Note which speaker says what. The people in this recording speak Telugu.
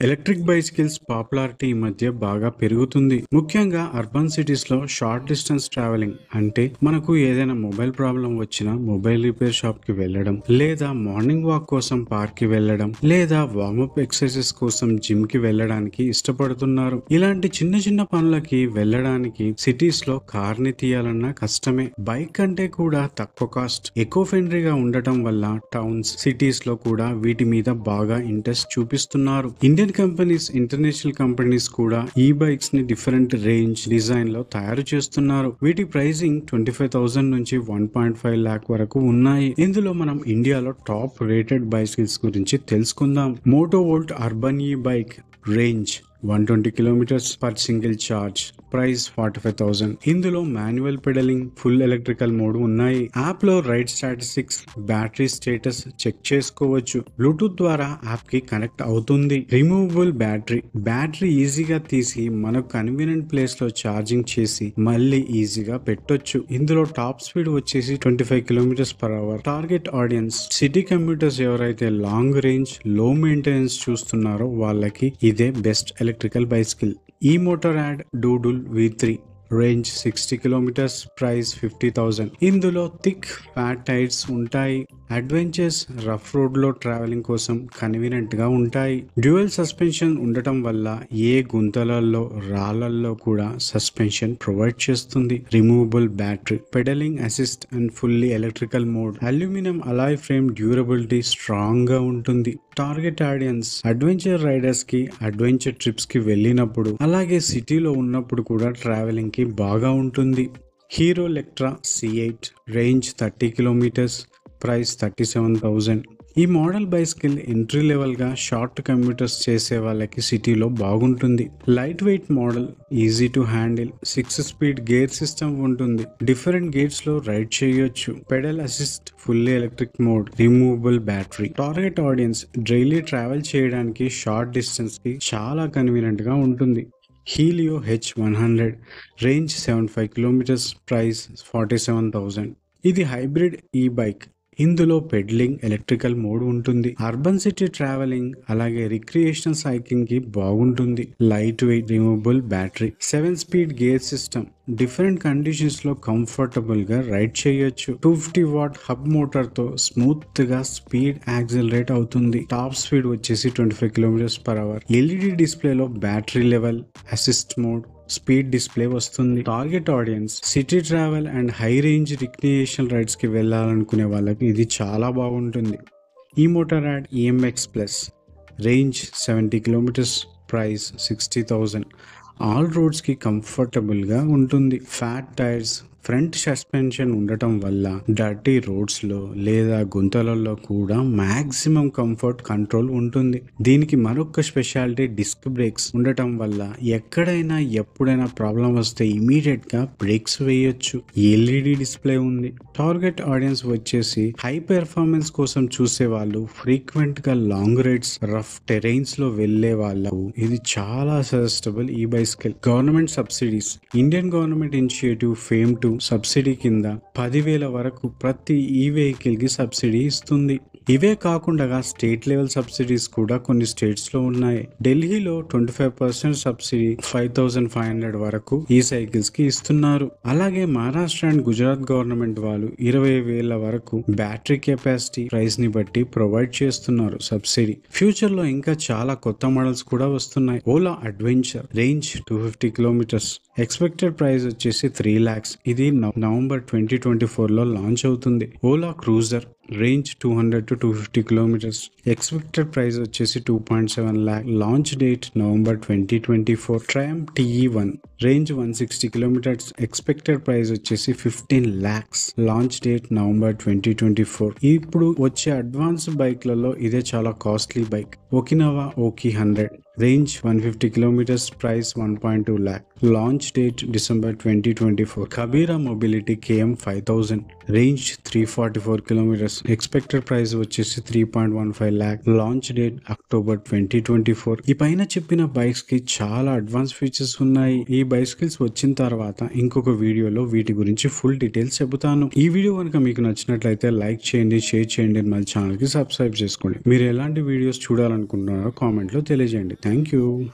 Speaker 1: ఎలక్ట్రిక్ బైసికల్స్ పాపులారిటీ ఈ మధ్య బాగా పెరుగుతుంది. ముఖ్యంగా అర్బన్ సిటీస్ లో షార్ట్ డిస్టెన్స్ ట్రావెలింగ్ అంటే మనకు ఏదైనా మొబైల్ ప్రాబ్లం వచ్చినా మొబైల్ రిపేర్ షాప్ కి వెళ్ళడం, లేదా మార్నింగ్ వాక్ కోసం పార్క్ కి వెళ్ళడం, లేదా వార్మప్ ఎక్సర్సైజెస్ కోసం జిమ్ కి వెళ్ళడానికి ఇష్టపడుతున్నారు. ఇలాంటి చిన్న చిన్న పనులకి వెళ్ళడానికి సిటీస్ లో కార్ ని తీయాలన్నా కష్టమే. బైక్ కంటే కూడా తక్కువ కాస్ట్, ఎకో ఫ్రెండ్లీగా ఉండటం వల్ల టౌన్స్, సిటీస్ లో కూడా వీటి మీద బాగా ఇంట్రెస్ట్ చూపిస్తున్నారు. ఇండియన్ కంపెనీస్, ఇంటర్నేషనల్ కంపెనీస్ కూడా ఈ బైక్స్ ని డిఫరెంట్ రేంజ్, డిజైన్ లో తయారు చేస్తున్నారు. వీటి ప్రైసింగ్ 25,000 నుంచి 1.5 lakh వరకు ఉన్నాయి. ఇందులో మనం ఇండియాలో టాప్ రేటెడ్ బైసికల్స్ గురించి తెలుసుకుందాం. Motovolt urban e bike range 120 kilometers per single charge, price 45,000. ఇందులో manual pedalling, full electrical mode ఉన్నాయి. యాప్ లో ride statistics, battery status check చేసుకోవచ్చు. బ్లూటూత్ ద్వారా యాప్ కి కనెక్ట్ అవుతుంది. రిమూవబుల్ బ్యాటరీ ఈజీగా తీసి మనకు కన్వీనియంట్ ప్లేస్ లో ఛార్జింగ్ చేసి మళ్ళీ ఈజీగా పెట్టొచ్చు. ఇందులో టాప్ స్పీడ్ వచ్చేసి 25 km/h. Target audience city commuters, ఎవరైతే లాంగ్ రేంజ్, లో మెయింటెనెన్స్ చూస్తున్నారో వాళ్ళకి ఇదే బెస్ట్ ఎలక్ట్రికల్ బైసికల్. ఈ motor add doodle V3 range 60 kilometers, price 50,000. ఇందులో థిక్ ఫ్యాట్ టైర్స్ ఉంటాయి. అడ్వెంచర్స్, రఫ్ రోడ్ లో ట్రావెలింగ్ కోసం కన్వీనియంట్ గా ఉంటాయి. డ్యూయల్ సస్పెన్షన్ ఉండటం వల్ల ఏ గుంతలలో, రాళ్లలో కూడా సస్పెన్షన్ ప్రొవైడ్ చేస్తుంది. Removable battery, peddling assist and fully electrical mode. Aluminium Alai frame, durability strong గా ఉంటుంది. టార్గెట్ ఆడియన్స్ అడ్వెంచర్ రైడర్స్ కి, అడ్వెంచర్ ట్రిప్స్ కి వెళ్ళినప్పుడు, అలాగే సిటీలో ఉన్నప్పుడు కూడా ట్రావెలింగ్ కి బాగా ఉంటుంది. Hero Electra C8 range 30 kilometers, price 37,000. ఈ మోడల్ బైసికల్ ఎంట్రీ లెవెల్ గా షార్ట్ కమ్యూటర్స్ చేసే వాళ్ళకి సిటీలో బాగుంటుంది. Light weight model, easy to handle. 6-speed gear system ఉంటుంది. డిఫరెంట్ గేట్స్ లో రైడ్ చేయొచ్చు. Pedal assist, fully electric mode, removable battery. Target audience daily travel చేయడానికి, షార్ట్ డిస్టెన్స్ కి చాలా కన్వీనియంట్ గా ఉంటుంది. Helio H100 range 75 kilometers, price 47,000. ఇది హైబ్రిడ్ ఈ బైక్. ఇందులో పెడ్లింగ్, ఎలక్ట్రికల్ మోడ్ ఉంటుంది. అర్బన్ సిటీ ట్రావెలింగ్, అలాగే రిక్రియేషనల్ సైక్లింగ్ కి బాగుంటుంది. Light weight, removable battery, 7-speed gear system. Different conditions లో కంఫర్టబుల్ గా రైడ్ చేయొచ్చు. 250 watt హబ్ మోటార్ తో స్మూత్ గా స్పీడ్ యాక్సిలరేట్ అవుతుంది. టాప్ స్పీడ్ వచ్చేసి 25 km/h. ఎల్ఈడి డిస్ప్లే లో battery level, assist mode, speed display వస్తుంది. Target audience city travel and high range recreational rides కి వెళ్ళాలనుకునే వాళ్ళకి ఇది చాలా బాగుంటుంది. EMotorad EMX+ range 70 kilometers, price 60,000. All roads కి కంఫర్టబుల్ గా ఉంటుంది. ఫ్యాట్ టైర్స్, ఫ్రంట్ సస్పెన్షన్ ఉండటం వల్ల డర్టీ రోడ్స్ లో లేదా గుంతలలో కూడా మాక్సిమం కంఫర్ట్, కంట్రోల్ ఉంటుంది. దీనికి మరొక స్పెషాలిటీ డిస్క్ బ్రేక్స్ ఉండటం వల్ల ఎక్కడైనా ఎప్పుడైనా ప్రాబ్లం వస్తే ఇమీడియట్ గా బ్రేక్స్ వేయొచ్చు. ఎల్ఈడి డిస్ప్లే ఉంది. టార్గెట్ ఆడియన్స్ వచ్చేసి హై పెర్ఫార్మెన్స్ కోసం చూసే వాళ్ళు, ఫ్రీక్వెంట్ గా లాంగ్ రైడ్స్, రఫ్ టెరైన్స్ లో వెళ్లే వాళ్ళకు ఇది చాలా సజెస్టబుల్ ఈ bicycle. Government subsidies, Indian government initiative FAME 2 subsidy కింద 10,000 వరకు ప్రతి ఈ వెహికల్ కి సబ్సిడీ ఇస్తుంది. ఇవే కాకుండా స్టేట్ లెవెల్ సబ్సిడీస్ కూడా కొన్ని స్టేట్స్ లో ఉన్నాయి. ఢిల్లీలో 25% సబ్సిడీ, 5,500 వరకు ఈ సైకిల్స్ కి ఇస్తున్నారు. అలాగే మహారాష్ట్ర అండ్ గుజరాత్ గవర్నమెంట్ వాళ్ళు 20,000 వరకు బ్యాటరీ కెపాసిటీ, ప్రైస్ ని బట్టి ప్రొవైడ్ చేస్తున్నారు సబ్సిడీ. ఫ్యూచర్ లో ఇంకా చాలా కొత్త మోడల్స్ కూడా వస్తున్నాయి. Ola adventure range 250 kilometers, expected price వచ్చేసి 3 lakhs. ఇది నవంబర్ 2024 లో లాంచ్ అవుతుంది. Ola cruiser range 200 to 250 kilometers, expected price వచ్చేసి 2.7 lakh. Launch date November 2024. Triumph TE1 range 160 kilometers, expected price వచ్చేసి 15 lakhs. Launch date November 2024. ఇప్పుడు వచ్చే అడ్వాన్స్ బైక్లలో ఇదే చాలా costly bike. ఒకినవా OKI 100 range 150 kilometers, price 1.2 lakh. Launch date December 2024. Kabira mobility KM 5000 range 344 kilometers, expected price వచ్చేసి 3.15 lakh. Launch date October 2024. ఈ పైన చెప్పిన బైక్స్ కి చాలా అడ్వాన్స్ ఫీచర్స్ ఉన్నాయి. ఈ బైసికల్స్ వచ్చిన తర్వాత ఇంకొక వీడియోలో వీటి గురించి ఫుల్ డీటెయిల్స్ చెబుతాను. ఈ వీడియో కనుక మీకు నచ్చినట్లయితే లైక్ చేయండి, షేర్ చేయండి, మన ఛానల్ కి సబ్స్క్రైబ్ చేసుకోండి. మీరు ఎలాంటి వీడియోస్ చూడాలనుకుంటున్నారో కామెంట్ లో తెలియజేయండి. Thank you.